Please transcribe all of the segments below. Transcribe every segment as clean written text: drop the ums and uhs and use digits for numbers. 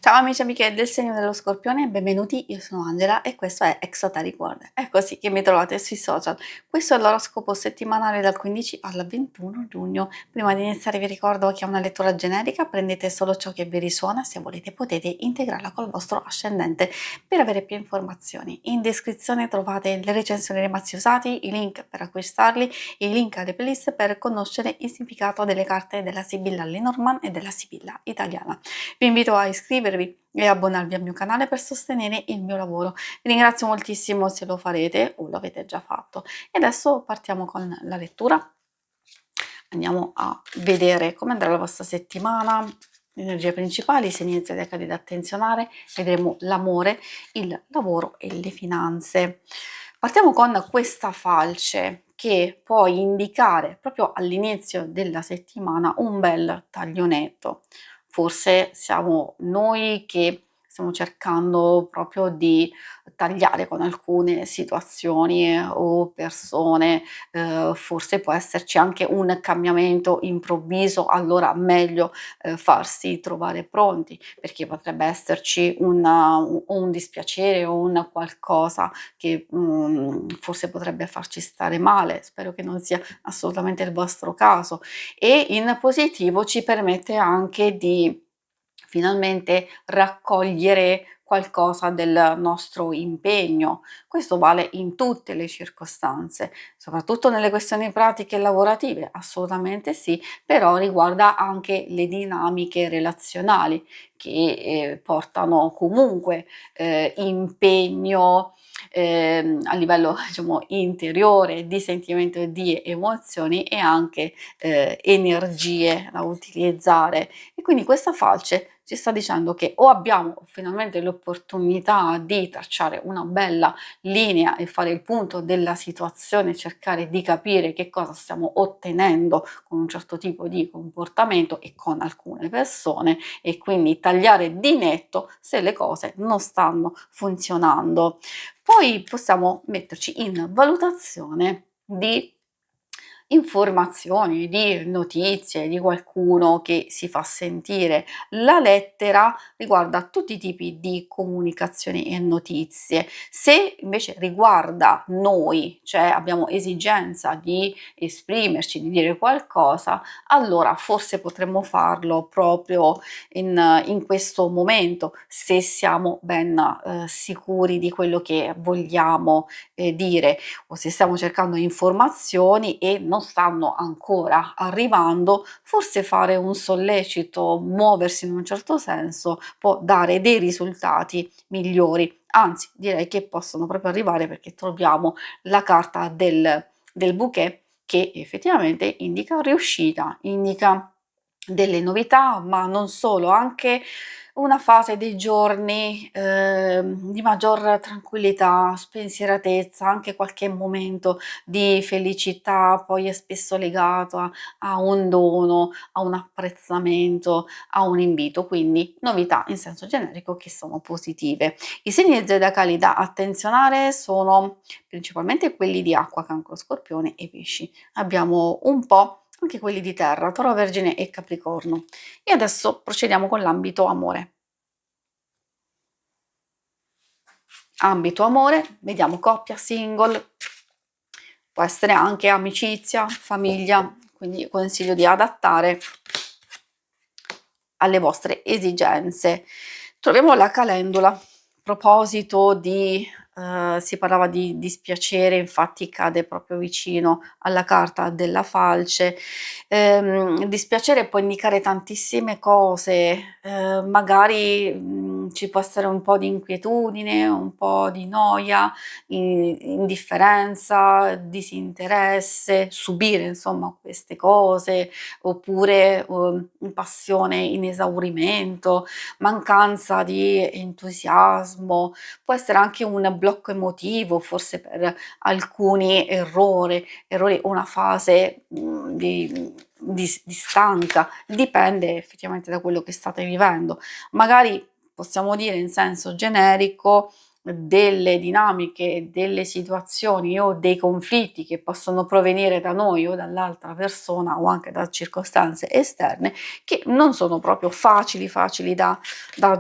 Ciao amici e amiche del segno dello Scorpione, benvenuti, io sono Angela e questo è Exoteric World. È così che mi trovate sui social. Questo è l'oroscopo settimanale dal 15 al 21 giugno. Prima di iniziare vi ricordo che è una lettura generica, prendete solo ciò che vi risuona, se volete potete integrarla col vostro ascendente per avere più informazioni. In descrizione trovate le recensioni dei mazzi usati, i link per acquistarli e i link alle playlist per conoscere il significato delle carte della Sibilla Lenormand e della Sibilla italiana. Vi invito a iscrivervi e abbonarvi al mio canale per sostenere il mio lavoro. Vi ringrazio moltissimo se lo farete o lo avete già fatto. E adesso partiamo con la lettura. Andiamo a vedere come andrà la vostra settimana, le energie principali, segni zodiacali da attenzionare, vedremo l'amore, il lavoro e le finanze. Partiamo con questa falce che può indicare proprio all'inizio della settimana un bel taglionetto. Forse siamo noi che stiamo cercando proprio di tagliare con alcune situazioni o persone, forse può esserci anche un cambiamento improvviso, allora meglio farsi trovare pronti, perché potrebbe esserci un dispiacere o un qualcosa che forse potrebbe farci stare male. Spero che non sia assolutamente il vostro caso. E in positivo ci permette anche di finalmente raccogliere qualcosa del nostro impegno. Questo vale in tutte le circostanze, soprattutto nelle questioni pratiche e lavorative, assolutamente sì, però riguarda anche le dinamiche relazionali che portano comunque impegno a livello diciamo interiore di sentimento e di emozioni e anche energie da utilizzare. E quindi questa falce ci sta dicendo che o abbiamo finalmente l'opportunità di tracciare una bella linea e fare il punto della situazione, cercare di capire che cosa stiamo ottenendo con un certo tipo di comportamento e con alcune persone, e quindi tagliare di netto se le cose non stanno funzionando. Poi possiamo metterci in valutazione di informazioni, di notizie, di qualcuno che si fa sentire. La lettera riguarda tutti i tipi di comunicazioni e notizie. Se invece riguarda noi, cioè abbiamo esigenza di esprimerci, di dire qualcosa, allora forse potremmo farlo proprio in questo momento, se siamo ben sicuri di quello che vogliamo dire, o se stiamo cercando informazioni e non stanno ancora arrivando, forse fare un sollecito, muoversi in un certo senso può dare dei risultati migliori, anzi direi che possono proprio arrivare, perché troviamo la carta del bouquet che effettivamente indica riuscita, indica delle novità, ma non solo, anche una fase dei giorni, di maggior tranquillità, spensieratezza, anche qualche momento di felicità, poi è spesso legato a un dono, a un apprezzamento, a un invito, quindi novità in senso generico che sono positive. I segni zodiacali da attenzionare sono principalmente quelli di acqua, cancro, scorpione e pesci. Abbiamo un po' anche quelli di terra, toro, vergine e capricorno. E adesso procediamo con l'ambito amore. Ambito amore, vediamo coppia, single, può essere anche amicizia, famiglia, quindi consiglio di adattare alle vostre esigenze. Troviamo la calendula. A proposito di si parlava di dispiacere, infatti cade proprio vicino alla carta della falce. Il dispiacere può indicare tantissime cose, magari, ci può essere un po' di inquietudine, un po' di noia, indifferenza, disinteresse, subire insomma queste cose, oppure, passione in esaurimento, mancanza di entusiasmo, può essere anche un blocco emotivo, forse per alcuni errori, una fase, di stanca, dipende effettivamente da quello che state vivendo. Magari possiamo dire in senso generico, delle dinamiche, delle situazioni o dei conflitti che possono provenire da noi o dall'altra persona o anche da circostanze esterne che non sono proprio facili da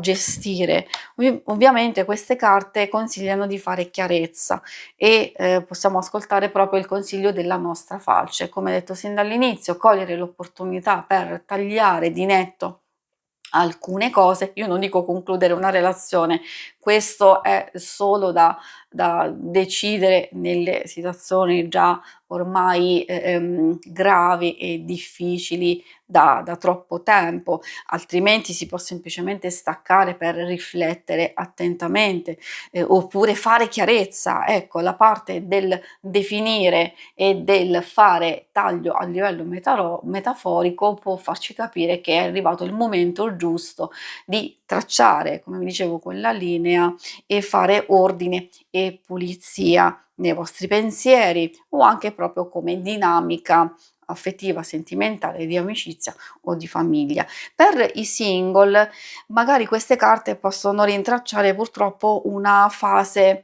gestire. Ovviamente queste carte consigliano di fare chiarezza e possiamo ascoltare proprio il consiglio della nostra falce, come detto sin dall'inizio, cogliere l'opportunità per tagliare di netto alcune cose. Io non dico concludere una relazione, questo è solo da decidere nelle situazioni già ormai gravi e difficili da troppo tempo, altrimenti si può semplicemente staccare per riflettere attentamente, oppure fare chiarezza. Ecco, la parte del definire e del fare taglio a livello metaforico può farci capire che è arrivato il momento giusto di tracciare, come vi dicevo, quella linea e fare ordine e pulizia nei vostri pensieri o anche proprio come dinamica affettiva, sentimentale, di amicizia o di famiglia. Per i single, magari queste carte possono rintracciare purtroppo una fase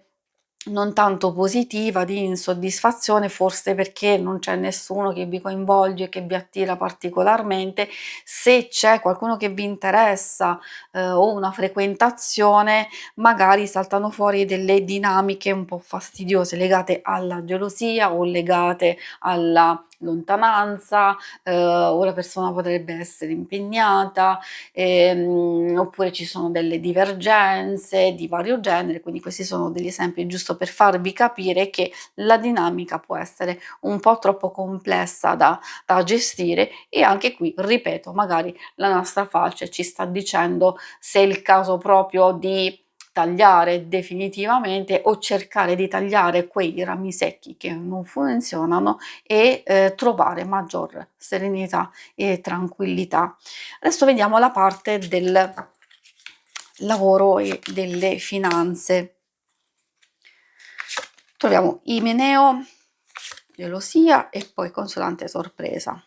non tanto positiva, di insoddisfazione, forse perché non c'è nessuno che vi coinvolge, che vi attira particolarmente. Se c'è qualcuno che vi interessa, o una frequentazione, magari saltano fuori delle dinamiche un po' fastidiose legate alla gelosia o legate alla lontananza, o la persona potrebbe essere impegnata, oppure ci sono delle divergenze di vario genere, quindi questi sono degli esempi giusto per farvi capire che la dinamica può essere un po' troppo complessa da gestire e anche qui, ripeto, magari la nostra falce ci sta dicendo se è il caso proprio di tagliare definitivamente o cercare di tagliare quei rami secchi che non funzionano e trovare maggior serenità e tranquillità. Adesso vediamo la parte del lavoro e delle finanze. Troviamo Imeneo, gelosia e poi consolante sorpresa.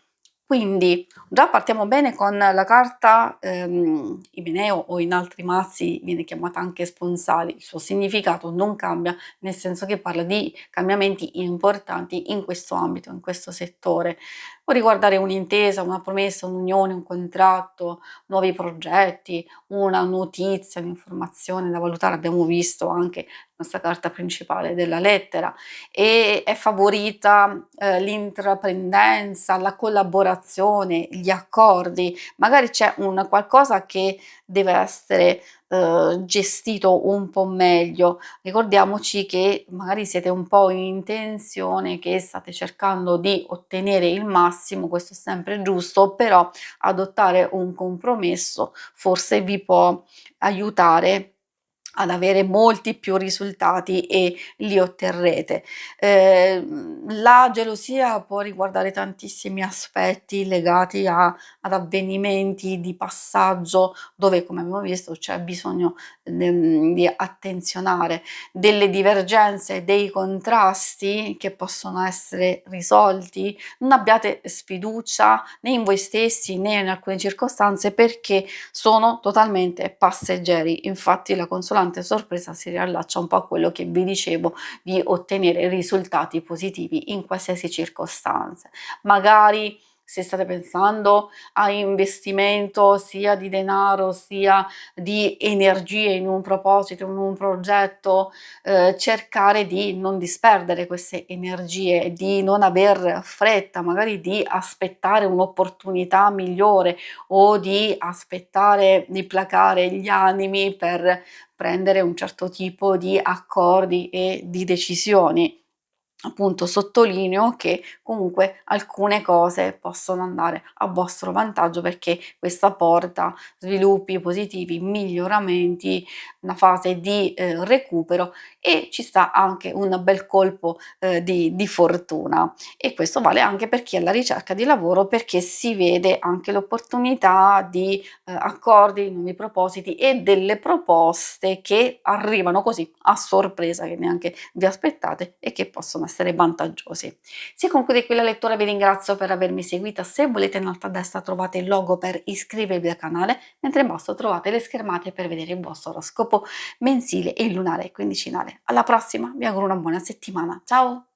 Quindi già partiamo bene con la carta Imeneo, o in altri mazzi viene chiamata anche sponsali. Il suo significato non cambia, nel senso che parla di cambiamenti importanti in questo ambito, in questo settore. Può riguardare un'intesa, una promessa, un'unione, un contratto, nuovi progetti, una notizia, un'informazione da valutare. Abbiamo visto anche la nostra carta principale della lettera, e è favorita l'intraprendenza, la collaborazione, gli accordi. Magari c'è un qualcosa che deve essere gestito un po' meglio. Ricordiamoci che magari siete un po' in tensione, che state cercando di ottenere il massimo, questo è sempre giusto, però adottare un compromesso forse vi può aiutare ad avere molti più risultati e li otterrete. La gelosia può riguardare tantissimi aspetti legati ad avvenimenti di passaggio dove, come abbiamo visto, c'è bisogno di attenzionare delle divergenze, dei contrasti che possono essere risolti. Non abbiate sfiducia né in voi stessi né in alcune circostanze, perché sono totalmente passeggeri. Infatti la consolante sorpresa si riallaccia un po' a quello che vi dicevo, di ottenere risultati positivi in qualsiasi circostanza. Magari se state pensando a investimento sia di denaro sia di energie in un proposito, in un progetto, cercare di non disperdere queste energie, di non aver fretta, magari di aspettare un'opportunità migliore o di aspettare di placare gli animi per prendere un certo tipo di accordi e di decisioni. Appunto sottolineo che comunque alcune cose possono andare a vostro vantaggio, perché questa porta sviluppi positivi, miglioramenti, una fase di recupero, e ci sta anche un bel colpo di fortuna. E questo vale anche per chi è alla ricerca di lavoro, perché si vede anche l'opportunità di accordi, nuovi propositi e delle proposte che arrivano così a sorpresa, che neanche vi aspettate e che possono essere essere vantaggiosi. Si conclude qui la lettura, vi ringrazio per avermi seguita. Se volete in alto a destra trovate il logo per iscrivervi al canale, mentre in basso trovate le schermate per vedere il vostro oroscopo mensile e lunare quindicinale. Alla prossima, vi auguro una buona settimana. Ciao!